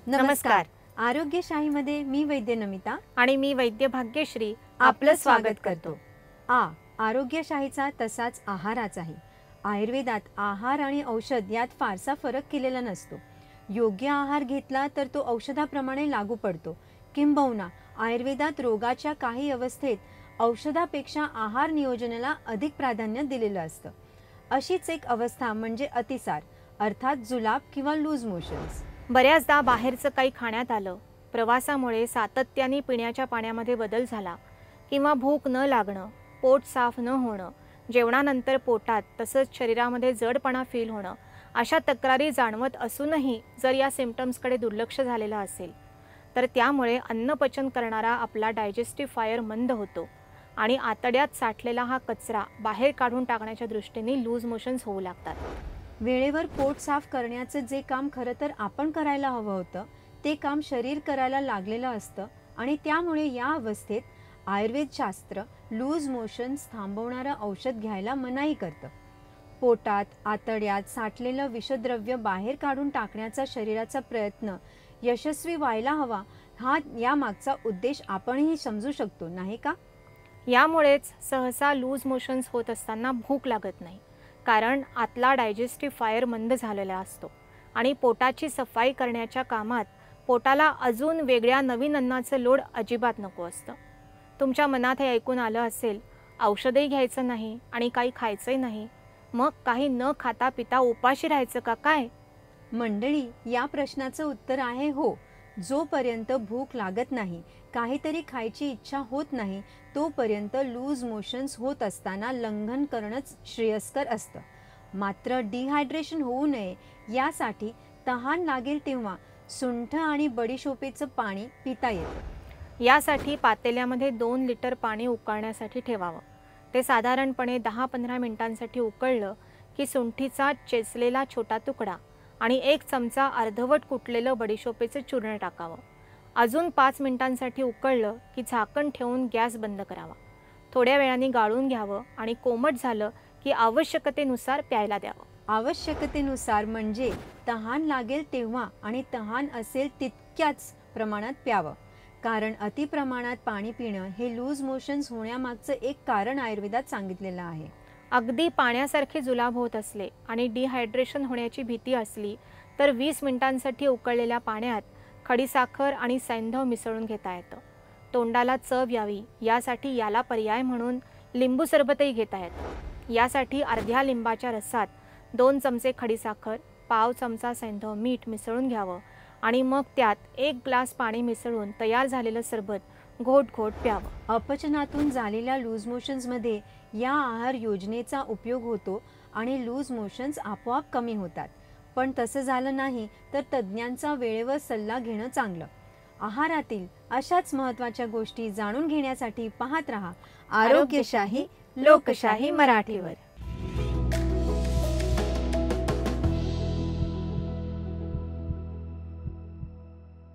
नमस्कार. आरोग्यशाहीमध्ये मी वैद्य नमिता आणि मी वैद्य भाग्यश्री आपलं स्वागत करतो. आरोग्यशाहीचा तसाच आहाराचाही. आयुर्वेदात आहार आणि औषध यात फारसा फरक केलेला नसतो. योग्य आहार घेतला तर तो औषधाप्रमाणे लागू पडतो. किंबहुना आयुर्वेदात रोगाच्या काही अवस्थेत औषधापेक्षा आहार नियोजनाला अधिक प्राधान्य दिलेलं असतं. अशीच एक अवस्था म्हणजे अतिसार अर्थात जुलाब किंवा लूज मोशन्स. बऱ्याचदा बाहेरचं काही खाण्यात आलं, प्रवासामुळे सातत्याने पिण्याच्या पाण्यामध्ये बदल झाला किंवा भूक न लागणं, पोट साफ न होणं, जेवणानंतर पोटात तसंच शरीरामध्ये जडपणा फील होणं, अशा तक्रारी जाणवत असूनही जर या सिम्पटम्सकडे दुर्लक्ष झालेलं असेल तर त्यामुळे अन्नपचन करणारा आपला डायजेस्टिव्ह फायर मंद होतो आणि आतड्यात साठलेला हा कचरा बाहेर काढून टाकण्याच्या दृष्टीने लूज मोशन्स होऊ लागतात. वेळेवर पोट साफ करण्याचं जे काम खरं तर आपण करायला हवं होतं ते काम शरीर करायला लागलेलं असतं आणि त्यामुळे या अवस्थेत आयुर्वेदशास्त्र लूज मोशन्स थांबवणारं औषध घ्यायला मनाई करतं. पोटात आतड्यात साठलेलं विषद्रव्य बाहेर काढून टाकण्याचा शरीराचा प्रयत्न यशस्वी व्हायला हवा, हा यामागचा उद्देश आपणही समजू शकतो, नाही का? यामुळेच सहसा लूज मोशन्स होत असताना भूक लागत नाही, कारण आतला डायजेस्टिव्ह फायर मंद झालेला असतो आणि पोटाची सफाई करण्याच्या कामात पोटाला अजून वेगळ्या नवीन अन्नाचं लोड अजिबात नको असतं. तुमच्या मनात हे ऐकून आलं असेल, औषधही घ्यायचं नाही आणि काही खायचंही नाही, मग काही न खाता पिता उपाशी राहायचं का काय? मंडळी, या प्रश्नाचं उत्तर आहे हो. जोपर्यंत भूक लागत नाही, काहीतरी खायची इच्छा होत नाही, तोपर्यंत लूज मोशन्स होत असताना लंघन करणंच श्रेयस्कर असतं. मात्र डिहायड्रेशन होऊ नये यासाठी तहान लागेल तेव्हा सुंठ आणि बडीशोपेचं पाणी पिता येतं. यासाठी पातेल्यामध्ये 2 लिटर पाणी उकळण्यासाठी ठेवावं. ते साधारणपणे 10-15 मिनिटांसाठी उकळलं की सुंठीचा चेचलेला छोटा तुकडा आणि 1 चमचा अर्धवट कुटलेलं बडीशोपेचं चूर्ण टाकावं. अजून 5 मिनिटांसाठी उकळलं की झाकण ठेवून गॅस बंद करावा. थोड्या वेळाने गाळून घ्यावं आणि कोमट झालं की आवश्यकतेनुसार प्यायला द्यावं. आवश्यकतेनुसार म्हणजे तहान लागेल तेव्हा आणि तहान असेल तितक्याच प्रमाणात प्यावं. कारण अतिप्रमाणात पाणी पिणं हे लूज मोशन्स होण्यामागचं एक कारण आयुर्वेदात सांगितलेलं आहे. अगदी पाण्यासारखे जुलाब होत असले आणि डिहायड्रेशन होण्याची भीती असली तर 20 मिनिटांसाठी उकळलेल्या पाण्यात खडीसाखर आणि सैंधव मिसळून घेता येतं. तोंडाला चव यावी यासाठी याला पर्याय म्हणून लिंबू सरबतही घेता येतं. यासाठी अर्ध्या लिंबाच्या रसात 2 चमचे खडीसाखर, पाव चमचा सैंधव मीठ मिसळून घ्यावं आणि मग त्यात 1 ग्लास पाणी मिसळून तयार झालेलं सरबत घोट घोट प्यावं. अपचनातून झालेल्या लूज मोशन्समध्ये या आहार योजनेचा उपयोग होतो आणि लूज मोशन्स आपोआप कमी होतात. पण तसं झालं नाही तर तज्ज्ञांचा वेळेवर सल्ला घेणं चांगलं. आहारातील अशाच महत्त्वाच्या गोष्टी जाणून घेण्यासाठी पाहत रहा आरोग्यशाही लोकशाही मराठीवर.